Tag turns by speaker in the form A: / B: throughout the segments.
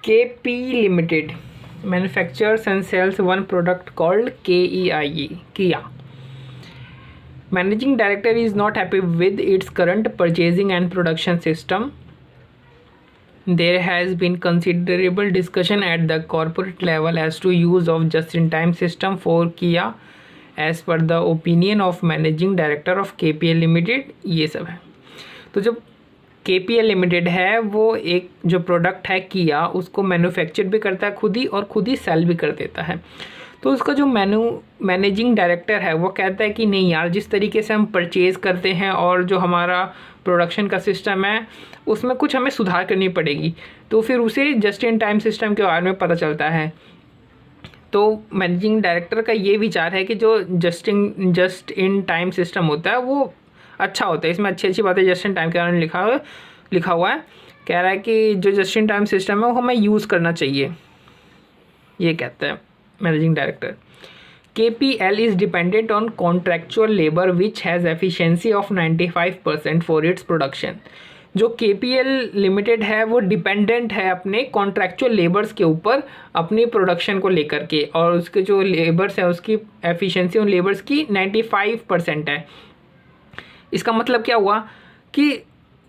A: KP Limited manufactures and sells one product called KEIE, Kia. Managing director is not happy with its current purchasing and production system. There has been considerable discussion at the corporate level as to use of just-in-time system for Kia as per the opinion of managing director of KPL Limited. ये सब है। तो जो KPL Limited है वो एक जो product है किया उसको मैन्युफैक्चर भी करता है खुद ही और खुद ही सेल भी कर देता है। तो उसका जो मैनेजिंग डायरेक्टर है वो कहता है कि नहीं यार, जिस तरीके से हम परचेज़ करते हैं और जो हमारा प्रोडक्शन का सिस्टम है उसमें कुछ हमें सुधार करनी पड़ेगी। तो फिर उसे जस्ट इन टाइम सिस्टम के बारे में पता चलता है। तो मैनेजिंग डायरेक्टर का ये विचार है कि जो जस्ट इन टाइम सिस्टम होता है वो अच्छा होता है। इसमें अच्छी अच्छी बातें जस्ट इन टाइम के बारे में लिखा हुआ है। कह रहा है कि जो जस्ट इन टाइम सिस्टम है वो हमें यूज़ करना चाहिए, ये कहता है managing director. KPL is dependent on contractual labor which has efficiency of 95% for its production। जो KPL लिमिटेड है वो डिपेंडेंट है अपने कॉन्ट्रैक्चुअल लेबर्स के ऊपर अपनी प्रोडक्शन को लेकर के, और उसके जो लेबर्स है उसकी एफिशिएंसी उन लेबर्स की 95% है। इसका मतलब क्या हुआ कि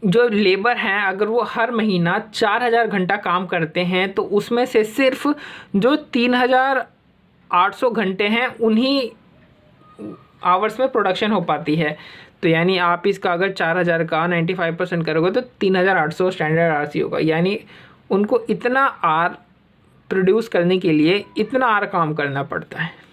A: जो लेबर हैं अगर वो हर महीना 4000 घंटा काम करते हैं तो उसमें से सिर्फ जो 3800 घंटे हैं उन्हीं आवर्स में प्रोडक्शन हो पाती है। तो यानी आप इसका अगर 4000 का 95% करोगे तो 3800 स्टैंडर्ड RC होगा। यानी उनको इतना आर प्रोड्यूस करने के लिए इतना आर काम करना पड़ता है।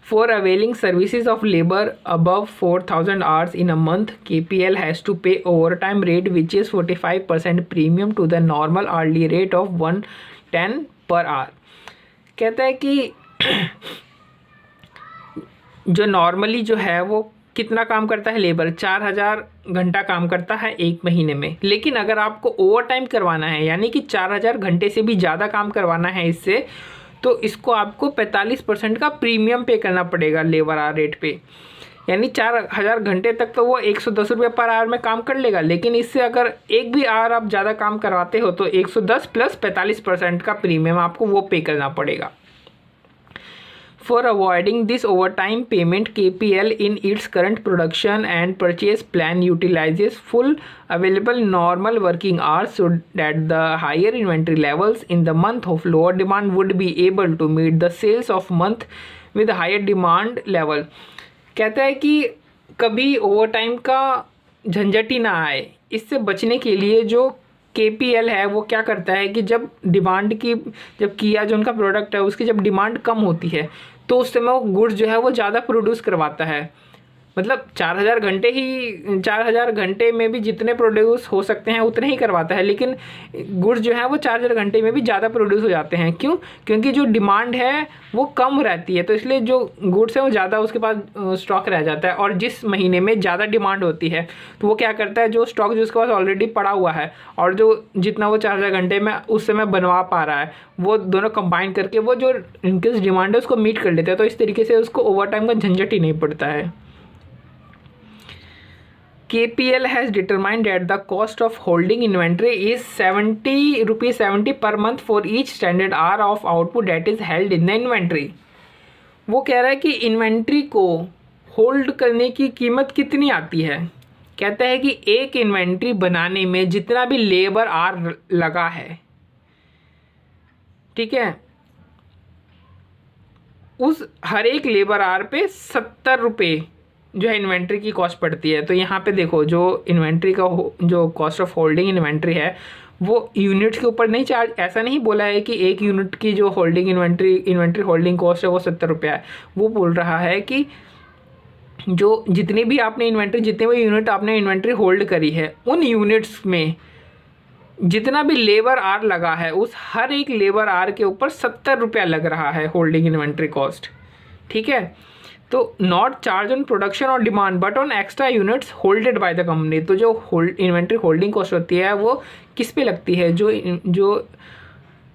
A: For availing services of labor above 4000 hours in a month, KPL has to pay overtime rate which is 45% premium to the normal hourly rate of 110 per hour। कहता है कि जो नॉर्मली जो है वो कितना काम करता है लेबर, 4000 घंटा काम करता है एक महीने में। लेकिन अगर आपको ओवर टाइम करवाना है यानी कि 4000 घंटे से भी ज़्यादा काम करवाना है इससे, तो इसको आपको 45% का प्रीमियम पे करना पड़ेगा लेबर आवर रेट पे। यानी 4000 घंटे तक तो वो 110 रुपये पर आवर में काम कर लेगा, लेकिन इससे अगर एक भी आवर आप ज़्यादा काम करवाते हो तो 110 प्लस 45% का प्रीमियम आपको वो पे करना पड़ेगा। For avoiding this overtime payment, KPL in its current production and purchase plan utilizes full available normal working hours so that the higher inventory levels in the month of lower demand would be able to meet the sales of month with higher demand level। कहता है कि कभी overtime का झंझट ही ना आए। इससे बचने के लिए जो KPL है वो क्या करता है कि जब किया जो उनका प्रोडक्ट है उसकी जब डिमांड कम होती है तो उस समय वो गुड्स जो है वो ज़्यादा प्रोड्यूस करवाता है। मतलब 4000 घंटे में भी जितने प्रोड्यूस हो सकते हैं उतने ही करवाता है, लेकिन गुड्स जो है वो 4000 घंटे में भी ज़्यादा प्रोड्यूस हो जाते हैं। क्यों? क्योंकि जो डिमांड है वो कम रहती है, तो इसलिए जो गुड्स है वो ज़्यादा उसके पास स्टॉक रह जाता है। और जिस महीने में ज़्यादा डिमांड होती है तो वो क्या करता है, जो स्टॉक जो उसके पास ऑलरेडी पड़ा हुआ है और जो जितना वो 4000 घंटे में उस समय बनवा पा रहा है वो दोनों कंबाइन करके वो जो इंक्रीज डिमांड है उसको मीट कर लेता है। तो इस तरीके से उसको ओवर टाइम का झंझट ही नहीं पड़ता है। KPL has determined that the cost of holding inventory is 70 per month for each standard hour of output that is held in the inventory। वो कह रहा है कि इन्वेंट्री को होल्ड करने की कीमत कितनी आती है। कहता है कि एक इन्वेंट्री बनाने में जितना भी लेबर आर लगा है, ठीक है, उस हर एक लेबर आर पे 70 रुपये जो है इन्वेंट्री की कॉस्ट पड़ती है। तो यहाँ पे देखो जो इन्वेंट्री का जो कॉस्ट ऑफ होल्डिंग इन्वेंट्री है वो यूनिट्स के ऊपर नहीं चार्ज, ऐसा नहीं बोला है कि एक यूनिट की जो होल्डिंग इन्वेंट्री होल्डिंग कॉस्ट है वो 70 रुपया है। वो बोल रहा है कि जो जितनी भी आपने जितने भी यूनिट आपने इन्वेंट्री होल्ड करी है उन यूनिट्स में जितना भी लेबर आर लगा है उस हर एक लेबर आर के ऊपर 70 रुपया लग रहा है होल्डिंग इन्वेंट्री कॉस्ट। ठीक है, तो नॉट चार्ज ऑन प्रोडक्शन और demand but on extra units holded by the company. तो जो इन्वेंट्री होल्डिंग कॉस्ट होती है वो किस पे लगती है, जो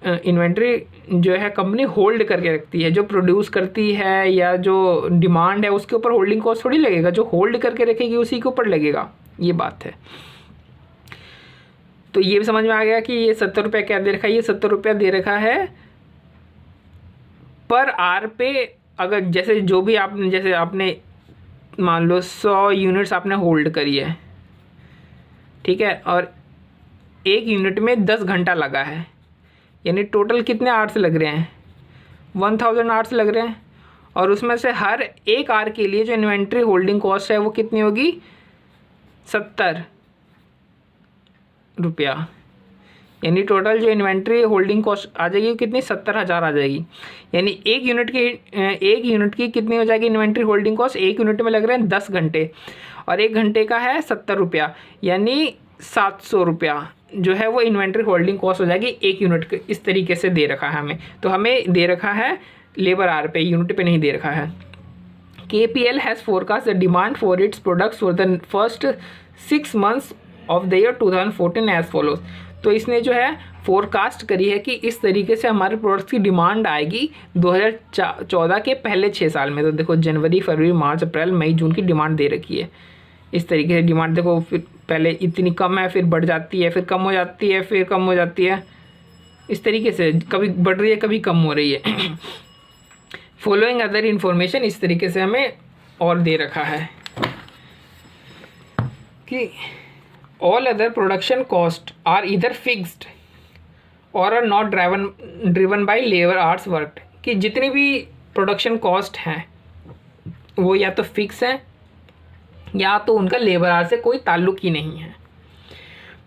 A: इन्वेंट्री जो है कंपनी होल्ड करके रखती है, जो प्रोड्यूस करती है या जो डिमांड है उसके ऊपर होल्डिंग कॉस्ट थोड़ी लगेगा, जो होल्ड करके रखेगी उसी के ऊपर लगेगा। ये बात है। तो ये भी समझ में आ गया कि ये 70 रुपये क्या दे रखा है, ये 70 रुपया दे रखा है पर आर पे। अगर जैसे जो भी आपने, जैसे आपने मान लो 100 यूनिट्स आपने होल्ड करी है, ठीक है, और एक यूनिट में 10 घंटा लगा है, यानी टोटल कितने आवर्स लग रहे हैं, 1000 आवर्स लग रहे हैं। और उसमें से हर एक आवर के लिए जो इन्वेंट्री होल्डिंग कॉस्ट है वो कितनी होगी, 70 रुपया। यानी टोटल जो इन्वेंट्री होल्डिंग कॉस्ट आ जाएगी वो कितनी, 70,000 आ जाएगी। यानी एक यूनिट की कितनी हो जाएगी इन्वेंट्री होल्डिंग कॉस्ट, एक यूनिट में लग रहे हैं 10 घंटे और एक घंटे का है 70 रुपया, यानी 700 रुपया जो है वो इन्वेंट्री होल्डिंग कॉस्ट हो जाएगी एक यूनिट के। इस तरीके से दे रखा है हमें, तो हमें दे रखा है लेबर आवर पे, यूनिट पे नहीं दे रखा है। KPL has forecast the demand for its products for the first 6 months of the year 2014 as follows. तो इसने जो है फोरकास्ट करी है कि इस तरीके से हमारे प्रोडक्ट्स की डिमांड आएगी 2014 के पहले 6 साल में। तो देखो जनवरी, फरवरी, मार्च, अप्रैल, मई, जून की डिमांड दे रखी है। इस तरीके से डिमांड देखो, फिर पहले इतनी कम है, फिर बढ़ जाती है, फिर कम हो जाती है, फिर कम हो जाती है, इस तरीके से कभी बढ़ रही है कभी कम हो रही है। फॉलोइंग अदर इन्फॉर्मेशन, इस तरीके से हमें और दे रखा है कि all other production cost are इधर फिक्स्ड और are not driven by labour hours worked, कि जितनी भी प्रोडक्शन कॉस्ट हैं वो या तो फिक्स हैं या तो उनका लेबर आवर से कोई ताल्लुक ही नहीं है।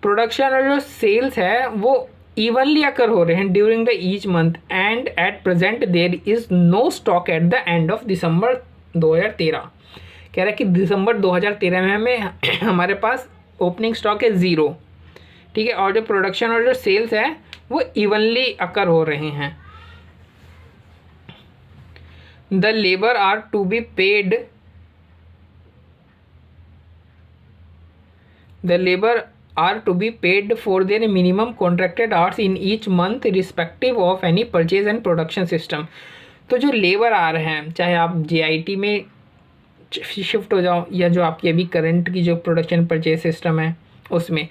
A: प्रोडक्शन और जो सेल्स है वो इवनली अकर हो रहे हैं during the each month and at present there is no stock at the end of December 2013। कह रहा है कि दिसंबर 2013 में हमें हमारे पास ओपनिंग स्टॉक है 0, ठीक है, और जो प्रोडक्शन और जो सेल्स है वो इवनली अकर हो रहे हैं। The labour are to be paid, the labor are to be paid for their minimum contracted hours in each month respective of any purchase and production system। तो जो लेबर आ रहे हैं, चाहे आप JIT में शिफ्ट हो जाओ या जो आपकी अभी करंट की जो प्रोडक्शन परचेज सिस्टम है उसमें,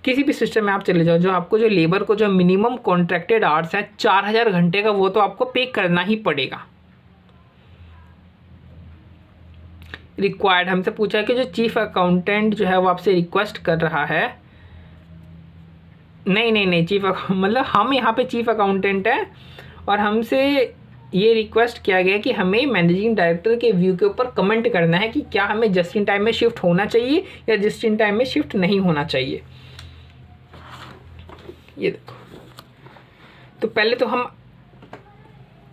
A: किसी भी सिस्टम में आप चले जाओ, जो आपको जो लेबर को जो मिनिमम कॉन्ट्रैक्टेड आवर्स है 4000 घंटे का, वो तो आपको पे करना ही पड़ेगा। रिक्वायर्ड, हमसे पूछा है कि जो चीफ अकाउंटेंट जो है वो आपसे रिक्वेस्ट कर रहा है, नहीं चीफ मतलब हम यहाँ पे चीफ अकाउंटेंट है और हमसे ये रिक्वेस्ट किया गया कि हमें मैनेजिंग डायरेक्टर के व्यू के ऊपर कमेंट करना है कि क्या हमें जस्ट इन टाइम में शिफ्ट होना चाहिए या जस्ट इन टाइम में शिफ्ट नहीं होना चाहिए। ये देखो, तो पहले तो हम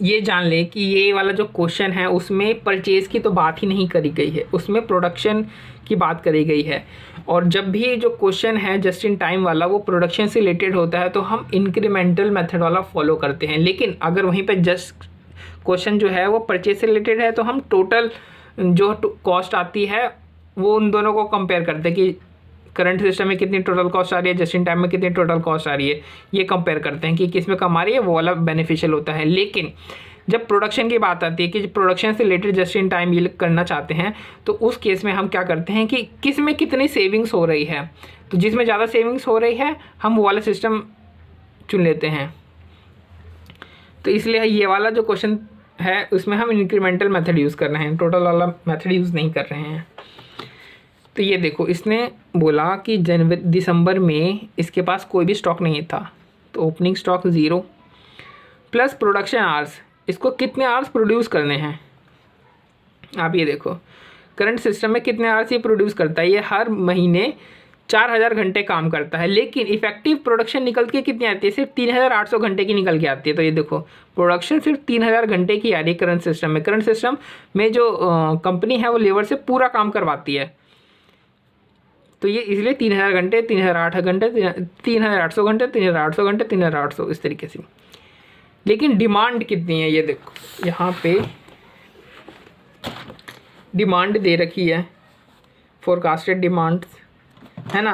A: ये जान ले कि ये वाला जो क्वेश्चन है उसमें परचेज़ की तो बात ही नहीं करी गई है, उसमें प्रोडक्शन की बात करी गई है। और जब भी जो क्वेश्चन है जस्ट इन टाइम वाला वो प्रोडक्शन से रिलेटेड होता है तो हम इंक्रीमेंटल मेथड वाला फॉलो करते हैं। लेकिन अगर वहीं पे जस्ट क्वेश्चन जो है वो परचेज से रिलेटेड है तो हम टोटल जो कॉस्ट आती है वो उन दोनों को कंपेयर करते हैं कि करंट सिस्टम में कितनी टोटल कॉस्ट आ रही है, जस्ट इन टाइम में कितनी टोटल कॉस्ट आ रही है, ये कंपेयर करते हैं कि किस में कम आ रही है, वो वाला बेनिफिशियल होता है। लेकिन जब प्रोडक्शन की बात आती है कि प्रोडक्शन से रिलेटेड जस्ट इन टाइम ये करना चाहते हैं तो उस केस में हम क्या करते हैं कि किस में कितनी सेविंग्स हो रही है, तो जिसमें ज़्यादा सेविंग्स हो रही है हम वो वाला सिस्टम चुन लेते हैं। तो इसलिए ये वाला जो क्वेश्चन है उसमें हम इंक्रीमेंटल मेथड यूज़ कर रहे हैं, टोटल वाला मेथड यूज़ नहीं कर रहे हैं। तो ये देखो, इसने बोला कि दिसंबर में इसके पास कोई भी स्टॉक नहीं था, तो opening stock 0 plus production hours, इसको कितने आवर्स प्रोड्यूस करने हैं। आप ये देखो करंट सिस्टम में कितने आवर्स ये प्रोड्यूस करता है, ये हर महीने 4000 घंटे काम करता है, लेकिन इफेक्टिव प्रोडक्शन निकल के कितनी आती है, सिर्फ 3800 घंटे की निकल के आती है। तो ये देखो प्रोडक्शन सिर्फ 3000 घंटे की आ रही है करंट सिस्टम में। करंट सिस्टम में जो कंपनी है वो लेबर से पूरा काम करवाती है, तो ये इसलिए 3000 घंटे, 3008 घंटे, 3800 घंटे, 3800 घंटे, 3800 इस तरीके से। लेकिन डिमांड कितनी है ये देखो, यहाँ पे डिमांड दे रखी है, फोरकास्टेड डिमांड है ना,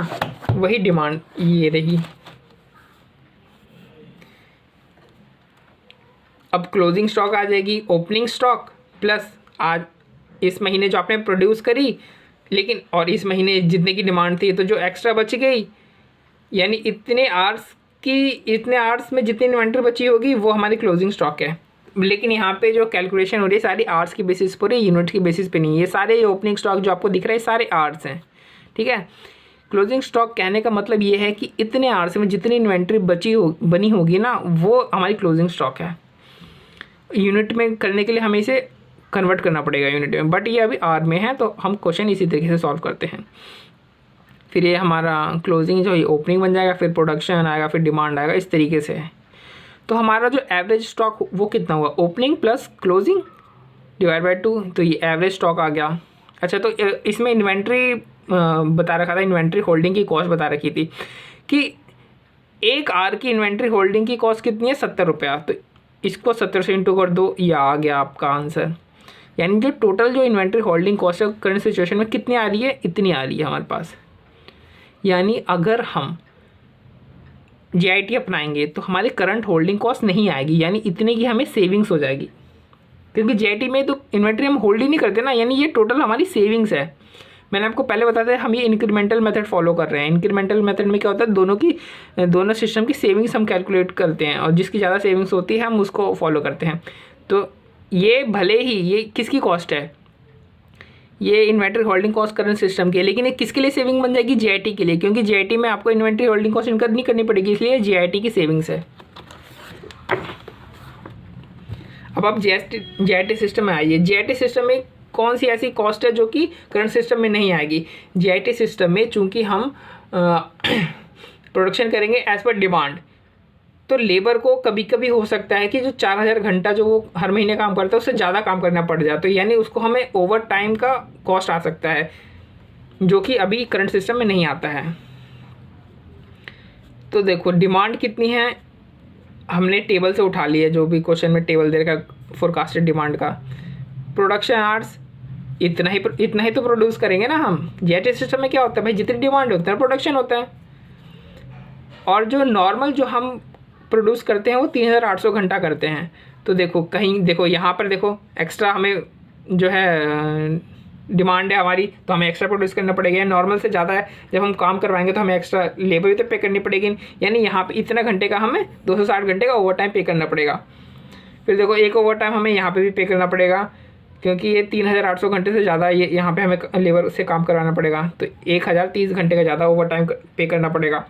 A: वही डिमांड ये रही। अब क्लोजिंग स्टॉक आ जाएगी, ओपनिंग स्टॉक प्लस आज इस महीने जो आपने प्रोड्यूस करी, लेकिन और इस महीने जितने की डिमांड थी तो जो एक्स्ट्रा बच गई यानी इतने आवर्स में जितनी इन्वेंट्री बची होगी वो हमारी क्लोजिंग स्टॉक है। लेकिन यहाँ पे जो कैलकुलेशन हो रही है सारी आवर्स की बेसिस पर है, यूनिट की बेसिस पे नहीं है। ये सारे ओपनिंग स्टॉक जो आपको दिख रहा है सारे आवर्स हैं, ठीक है। क्लोजिंग स्टॉक कहने का मतलब ये है कि इतने आवर्स में जितनी इन्वेंट्री बनी होगी ना वो हमारी क्लोजिंग स्टॉक है। यूनिट में करने के लिए हमें इसे कन्वर्ट करना पड़ेगा यूनिट में, बट ये अभी आर में है तो हम क्वेश्चन इसी तरीके से सॉल्व करते हैं। फिर ये हमारा क्लोजिंग जो है ओपनिंग बन जाएगा, फिर प्रोडक्शन आएगा, फिर डिमांड आएगा, इस तरीके से है। तो हमारा जो एवरेज स्टॉक वो कितना हुआ, opening plus closing divide by 2, तो ये एवरेज स्टॉक आ गया। अच्छा, तो इसमें इन्वेंट्री बता रखा था, इन्वेंट्री होल्डिंग की कॉस्ट बता रखी थी कि 1 आर की इन्वेंट्री होल्डिंग की कॉस्ट कितनी है, 70 रुपया। तो इसको 70 से इंटू कर दो, ये आ गया आपका आंसर। यानी जो टोटल जो इन्वेंट्री होल्डिंग कॉस्ट है करंट सिचुएशन में कितनी आ रही है, इतनी आ रही है हमारे पास। यानी अगर हम JIT अपनाएंगे तो हमारी करंट होल्डिंग कॉस्ट नहीं आएगी, यानी इतने की हमें सेविंग्स हो जाएगी। क्योंकि JIT में तो इन्वेंट्री हम होल्ड ही नहीं करते ना, यानी ये टोटल हमारी सेविंग्स है। मैंने आपको पहले बताया था हम ये इंक्रीमेंटल मेथड फॉलो कर रहे हैं। इंक्रीमेंटल मेथड में क्या होता है, दोनों सिस्टम की सेविंग्स हम कैलकुलेट करते हैं और जिसकी ज़्यादा सेविंग्स होती है हम उसको फॉलो करते हैं। तो ये भले ही ये किसकी कॉस्ट है, ये inventory holding cost current system की है, लेकिन ये किसके लिए सेविंग बन जाएगी, JIT के लिए, क्योंकि JIT में आपको इन्वेंट्री होल्डिंग कॉस्ट इनकर नहीं करनी पड़ेगी, इसलिए JIT की सेविंग्स है। अब आप JIT सिस्टम में आइए। JIT सिस्टम में कौन सी ऐसी कॉस्ट है जो कि करंट सिस्टम में नहीं आएगी। JIT सिस्टम में चूंकि हम प्रोडक्शन करेंगे एज पर डिमांड, तो लेबर को कभी कभी हो सकता है कि जो 4000 घंटा जो वो हर महीने काम करता है उससे ज़्यादा काम करना पड़ जाए, तो यानी उसको हमें ओवर टाइम का कॉस्ट आ सकता है, जो कि अभी करंट सिस्टम में नहीं आता है। तो देखो डिमांड कितनी है, हमने टेबल से उठा लिया, जो भी क्वेश्चन में टेबल दे रखा फोरकास्टेड डिमांड का। प्रोडक्शन आवर्स इतना ही तो प्रोड्यूस करेंगे ना हम। JIT सिस्टम में क्या होता है भाई, जितनी डिमांड होता है प्रोडक्शन होता है, और जो नॉर्मल जो हम प्रोड्यूस करते हैं वो 3800 घंटा करते हैं। तो देखो यहाँ पर देखो एक्स्ट्रा हमें जो है डिमांड है हमारी, तो हमें एक्स्ट्रा प्रोड्यूस करना पड़ेगा। नॉर्मल से ज़्यादा है, जब हम काम करवाएंगे तो हमें एक्स्ट्रा लेबर भी तो पे करनी पड़ेगी, यानी यहाँ पे इतना घंटे का हमें 260 घंटे का ओवर टाइम पे करना पड़ेगा। फिर देखो एक ओवर टाइम हमें यहाँ पे भी पे करना पड़ेगा, क्योंकि ये 3800 घंटे से ज़्यादा ये यहाँ पे हमें लेबर से काम करवाना पड़ेगा, तो 1030 घंटे का ज़्यादा ओवर टाइम पे करना पड़ेगा।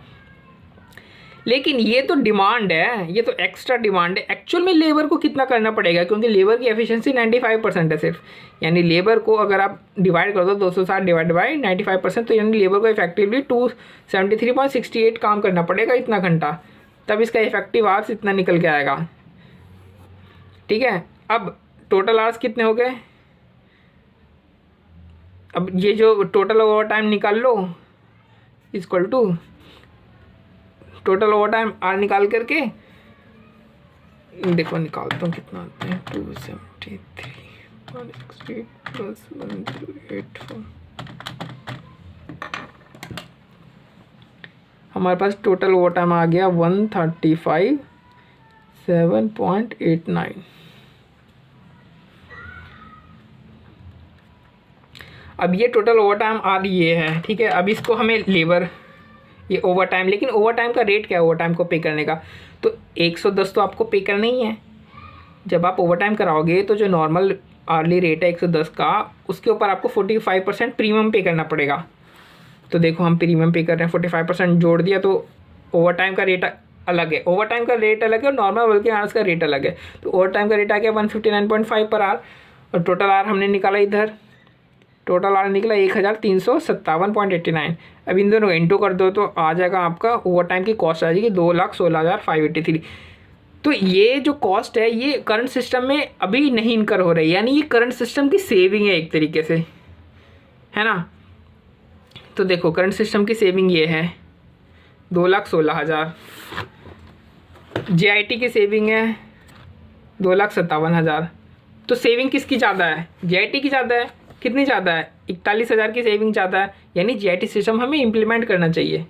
A: लेकिन ये तो डिमांड है, ये तो एक्स्ट्रा डिमांड है। एक्चुअल में लेबर को कितना करना पड़ेगा, क्योंकि लेबर की एफिशिएंसी 95% है सिर्फ, यानी लेबर को अगर आप डिवाइड कर दो 260 डिवाइड बाई 95%, तो यानी लेबर को इफेक्टिवली 273.68 काम करना पड़ेगा इतना घंटा, तब इसका इफेक्टिव आवर्स इतना निकल के आएगा। ठीक है, अब टोटल आवर्स कितने हो गए, अब ये जो टोटल ओवर टाइम निकाल लो equal to total over time R निकाल करके देखो निकालता हूँ कितना आता है, 273 प्लस 1084। हमारे पास टोटल ओवर टाइम आ गया 135.7.89। अब ये टोटल ओवर टाइम आर ये है, ठीक है। अब इसको हमें लेबर ये ओवर टाइम, लेकिन ओवर टाइम का रेट क्या है ओवर टाइम को पे करने का, तो 110 तो आपको पे करना ही है। जब आप ओवर टाइम कराओगे तो जो नॉर्मल आर्ली रेट है 110 का, उसके ऊपर आपको 45% प्रीमियम पे करना पड़ेगा। तो देखो हम प्रीमियम पे कर रहे हैं, 45% जोड़ दिया, तो ओवर टाइम का रेट अलग है, ओवर टाइम का रेट अलग है और नॉर्मल वर्किंग आवर्स का रेट अलग है। तो ओवर टाइम का रेट आ गया 159.5 पर आवर, और टोटल आवर हमने निकाला इधर, टोटल आवर निकला 1357.89। अब इन दोनों इंटू कर दो तो आ जाएगा आपका ओवर टाइम की कॉस्ट आ जाएगी 2,16,583। तो ये जो कॉस्ट है ये करंट सिस्टम में अभी नहीं इनकर हो रही है, यानी ये करंट सिस्टम की सेविंग है एक तरीके से, है ना। तो देखो करंट सिस्टम की सेविंग ये है 2,16,000, JIT की सेविंग है 2,57,000। तो सेविंग किसकी ज़्यादा है, JIT की ज़्यादा है। कितनी ज़्यादा है, 41,000 की सेविंग ज़्यादा है, यानी JIT सिस्टम हमें इम्प्लीमेंट करना चाहिए।